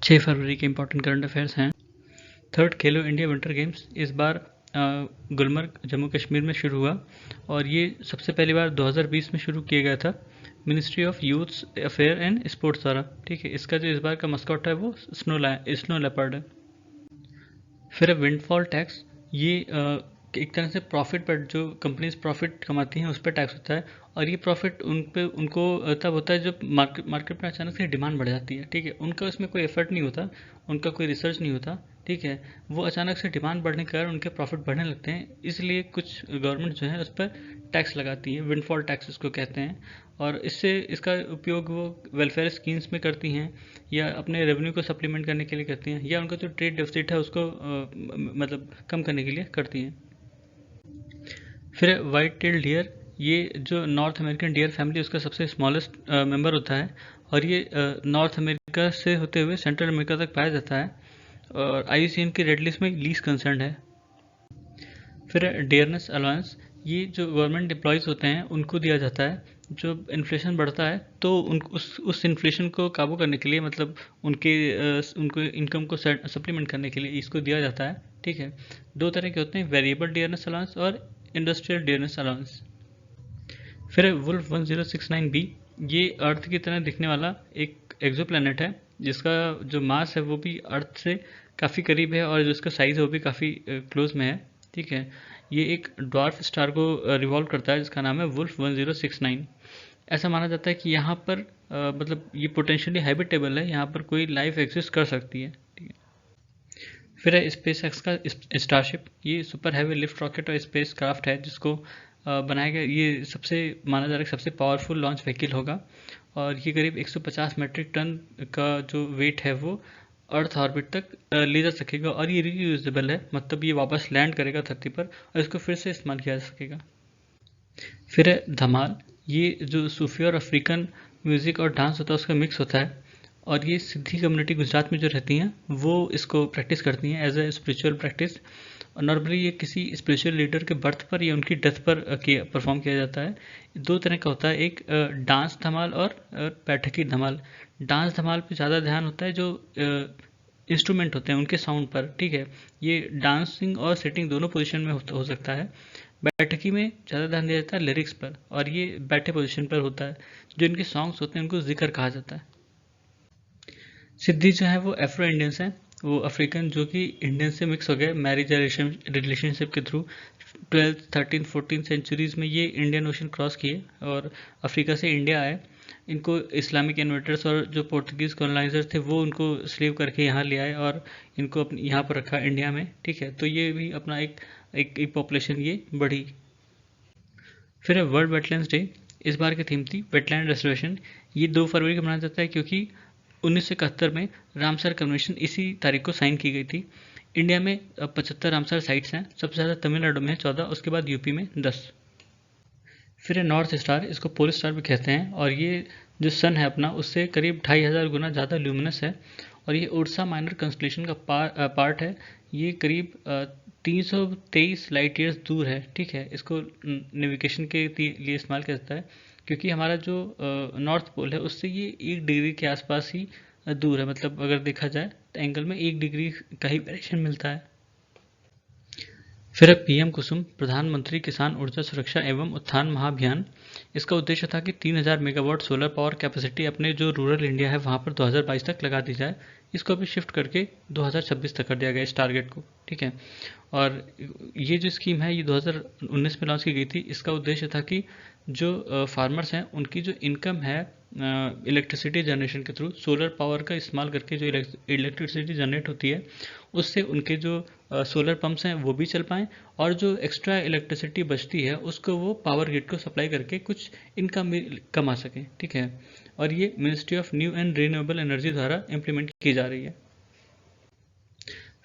6 फरवरी के important current affairs हैं। Third खेलो India winter games इस बार गुलमर्ग जम्मू कश्मीर में शुरू हुआ और ये सबसे पहली बार 2020 में शुरू किया गया था ministry of youth affair and sports द्वारा। ठीक है, इसका जो इस बार का मस्कॉट है वो स्नो लेपर्ड है। फिर है विंडफॉल टैक्स। ये एक तरह से प्रॉफिट पर, जो कंपनीज प्रॉफिट कमाती हैं उस पर टैक्स होता है और ये प्रॉफिट उनको तब होता है जब मार्केट में अचानक से डिमांड बढ़ जाती है। ठीक है, उनका उसमें कोई एफर्ट नहीं होता, उनका कोई रिसर्च नहीं होता। ठीक है, वो अचानक से डिमांड बढ़ने के कारण उनके प्रॉफिट बढ़ने लगते हैं, इसलिए कुछ गवर्नमेंट जो है उस पर टैक्स लगाती है, विंडफॉल टैक्स इसको कहते हैं। और इससे इसका उपयोग वो वेलफेयर स्कीम्स में करती हैं या अपने रेवेन्यू को सप्लीमेंट करने के लिए करती हैं या उनका जो ट्रेड डेफिसिट है उसको मतलब कम करने के लिए करती हैं। फिर वाइट टेल डियर। ये जो नॉर्थ अमेरिकन डियर फैमिली उसका सबसे स्मॉलेस्ट मेंबर होता है और ये नॉर्थ अमेरिका से होते हुए सेंट्रल अमेरिका तक पाया जाता है और IUCN की रेड लिस्ट में लीस्ट कंसर्न है। फिर डियरनेस अलाउंस। ये जो गवर्नमेंट एम्प्लॉयज़ होते हैं उनको दिया जाता है, जब इन्फ्लेशन बढ़ता है तो उस इन्फ्लेशन को काबू करने के लिए, मतलब उनको इनकम को सप्लीमेंट करने के लिए इसको दिया जाता है। ठीक है, दो तरह के होते हैं, वेरिएबल डियरनेस अलाउंस और इंडस्ट्रियल डियरनेस अलाउंस। फिर वुल्फ 1069b। ये अर्थ की तरह दिखने वाला एक एक्सोप्लैनेट है जिसका जो मास है वो भी अर्थ से काफ़ी करीब है और जो इसका साइज़ है वो भी काफ़ी क्लोज में है। ठीक है, ये एक ड्वार्फ स्टार को रिवॉल्व करता है जिसका नाम है वुल्फ 1069। ऐसा माना जाता है कि यहाँ पर मतलब ये पोटेंशियली हैबिटेबल है, यहाँ पर कोई लाइफ एग्जिस्ट कर सकती है। ठीक है, फिर है स्पेस एक्स का स्टारशिप। ये सुपर हैवी लिफ्ट रॉकेट और स्पेस क्राफ्ट है जिसको बनाया गया, ये सबसे माना जा रहा है सबसे पावरफुल लॉन्च व्हीकल होगा और ये करीब 150 मीट्रिक टन का जो वेट है वो अर्थ ऑर्बिट तक ले जा सकेगा और ये रीयूजेबल है, मतलब ये वापस लैंड करेगा धरती पर और इसको फिर से इस्तेमाल किया जा सकेगा। फिर है धमाल। ये जो सूफी और अफ्रीकन म्यूज़िक और डांस होता है उसका मिक्स होता है और ये सिद्धी कम्युनिटी गुजरात में जो रहती हैं वो इसको प्रैक्टिस करती हैं एज ए स्पिरिचुअल प्रैक्टिस। और नॉर्मली ये किसी स्पिरिचुअल लीडर के बर्थ पर या उनकी डेथ पर परफॉर्म किया जाता है। दो तरह का होता है, एक डांस धमाल और बैठकी धमाल। डांस धमाल पे ज़्यादा ध्यान होता है जो इंस्ट्रूमेंट होते हैं उनके साउंड पर। ठीक है, ये डांसिंग और सेटिंग दोनों पोजीशन में हो सकता है। बैठकी में ज़्यादा ध्यान दिया जाता है लिरिक्स पर और ये बैठे पोजीशन पर होता है। जो इनके सॉन्ग्स होते हैं उनको जिक्र कहा जाता है। सिद्धि जो है वो अफ्रो इंडियंस हैं, वो अफ्रीकन जो कि इंडियन से मिक्स हो गए मैरिज रिलेशनशिप के through. 12th 13th 14th centuries में ये इंडियन ओशन क्रॉस किए और अफ्रीका से इंडिया आए। इनको इस्लामिक इन्वेटर्स और जो पोर्तुगीज़ कॉलोनाइजर्स थे वो उनको स्लीव करके यहाँ ले आए और इनको अपने यहाँ पर रखा इंडिया में। ठीक है, तो ये भी अपना एक पॉपुलेशन ये बढ़ी। फिर है वर्ल्ड वेटलैंड्स डे। इस बार की थीम थी वेटलैंड रेस्टोरेशन। ये 2 फरवरी को मनाया जाता है क्योंकि 1971 में रामसर कन्वेंशन इसी तारीख को साइन की गई थी। इंडिया में 75 रामसर साइट्स हैं, सबसे ज़्यादा तमिलनाडु में 14, उसके बाद यूपी में 10। फिर है नॉर्थ स्टार, इसको पोल स्टार भी कहते हैं और ये जो सन है अपना उससे करीब 2500 गुना ज़्यादा ल्यूमिनस है और ये उर्सा माइनर कंस्टलेशन का पार्ट है। ये करीब 323 लाइट ईयर्स दूर है। ठीक है, इसको नेविगेशन के लिए इस्तेमाल किया जाता है क्योंकि हमारा जो नॉर्थ पोल है उससे ये 1 डिग्री के आसपास ही दूर है, मतलब अगर देखा जाए तो एंगल में 1 डिग्री का ही वेरिएशन मिलता है। फिर है PM कुसुम, प्रधानमंत्री किसान ऊर्जा सुरक्षा एवं उत्थान महाअभियान। इसका उद्देश्य था कि 3000 मेगावाट सोलर पावर कैपेसिटी अपने जो रूरल इंडिया है वहाँ पर 2022 तक लगा दी जाए। इसको अभी शिफ्ट करके 2026 तक कर दिया गया इस टारगेट को। ठीक है, और ये जो स्कीम है ये 2019 में लॉन्च की गई थी। इसका उद्देश्य था कि जो फार्मर्स हैं उनकी जो इनकम है इलेक्ट्रिसिटी जनरेशन के थ्रू सोलर पावर का इस्तेमाल करके जो इलेक्ट्रिसिटी जनरेट होती है उससे उनके जो सोलर पंप्स हैं वो भी चल पाएँ और जो एक्स्ट्रा इलेक्ट्रिसिटी बचती है उसको वो पावर ग्रिड को सप्लाई करके कुछ इनकम कमा सकें। ठीक है, और ये ministry of new and renewable energy द्वारा इम्प्लीमेंट की जा रही है।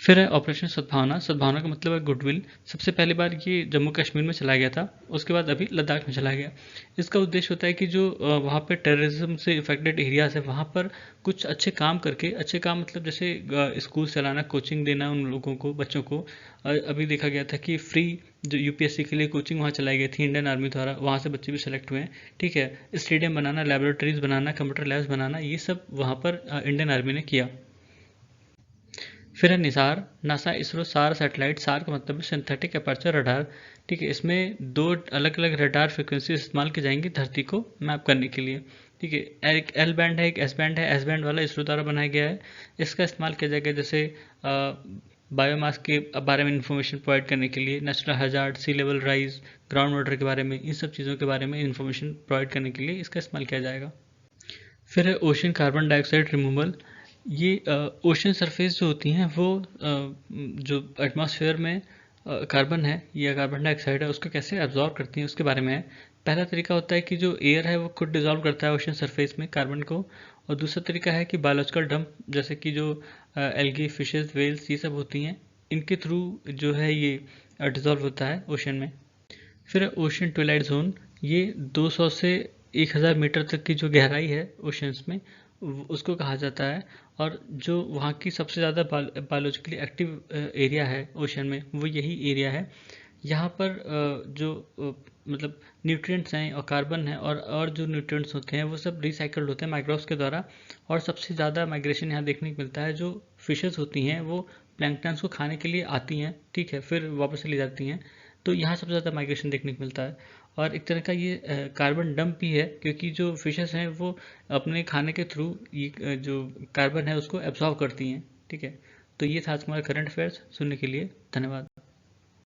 फिर है ऑपरेशन सद्भावना। सद्भावना का मतलब है गुडविल। सबसे पहली बार ये जम्मू कश्मीर में चलाया गया था, उसके बाद अभी लद्दाख में चलाया गया। इसका उद्देश्य होता है कि जो वहाँ पे टेररिज्म से इफेक्टेड एरियाज है वहाँ पर कुछ अच्छे काम करके, अच्छे काम मतलब जैसे स्कूल चलाना, कोचिंग देना उन लोगों को, बच्चों को। अभी देखा गया था कि फ्री जो UPSC के लिए कोचिंग वहाँ चलाई गई थी इंडियन आर्मी द्वारा, वहाँ से बच्चे भी सेलेक्ट हुए हैं। ठीक है, स्टेडियम बनाना, लेबोरेटरीज बनाना, कंप्यूटर लैब्स बनाना, ये सब वहाँ पर इंडियन आर्मी ने किया। फिर है निसार, नासा इसरो सार सैटेलाइट, सार का मतलब है सिंथेटिक अपर्चर रडार। ठीक है, इसमें दो अलग अलग रडार फ्रिक्वेंसी इस्तेमाल की जाएंगी धरती को मैप करने के लिए। ठीक है, एक एल बैंड है, एक एस बैंड है। एस बैंड वाला इसरो द्वारा बनाया गया है। इसका इस्तेमाल किया जाएगा जैसे बायोमास के बारे में इंफॉर्मेशन प्रोवाइड करने के लिए, नेचुरल हजार्ड, सी लेवल राइज, ग्राउंड वाटर के बारे में, इन सब चीज़ों के बारे में इंफॉर्मेशन प्रोवाइड करने के लिए इसका इस्तेमाल किया जाएगा। फिर है ओशन कार्बन डाइऑक्साइड रिमूवल। ये ओशन सरफेस जो होती हैं वो जो एटमॉस्फेयर में कार्बन है या कार्बन डाइऑक्साइड है उसको कैसे एब्जॉर्ब करती हैं उसके बारे में है। पहला तरीका होता है कि जो एयर है वो खुद डिजॉल्व करता है ओशन सरफेस में कार्बन को। और दूसरा तरीका है कि बायोलॉजिकल डंप, जैसे कि जो एल्गी, फिशेस, वेल्स, ये सब होती हैं, इनके थ्रू जो है ये डिजॉल्व होता है ओशन में। फिर ओशन ट्विलाइट जोन, ये 200 से 1000 मीटर तक की जो गहराई है ओशंस में उसको कहा जाता है। और जो वहाँ की सबसे ज़्यादा बायोलॉजिकली एक्टिव एरिया है ओशन में वो यही एरिया है। यहाँ पर जो मतलब न्यूट्रिएंट्स हैं और कार्बन है और जो न्यूट्रिएंट्स होते हैं वो सब रिसाइकल्ड होते हैं माइक्रोब्स के द्वारा। और सबसे ज़्यादा माइग्रेशन यहाँ देखने को मिलता है। जो फिशेस होती हैं वो प्लैंक्टन्स को खाने के लिए आती हैं, ठीक है, फिर वापस चली जाती हैं। तो यहाँ सबसे ज़्यादा माइग्रेशन देखने को मिलता है। और एक तरह का ये कार्बन डंप भी है, क्योंकि जो फिशेस हैं वो अपने खाने के थ्रू ये जो कार्बन है उसको एब्जॉर्व करती हैं। ठीक है, तो ये था आज हमारा करंट अफेयर्स। सुनने के लिए धन्यवाद।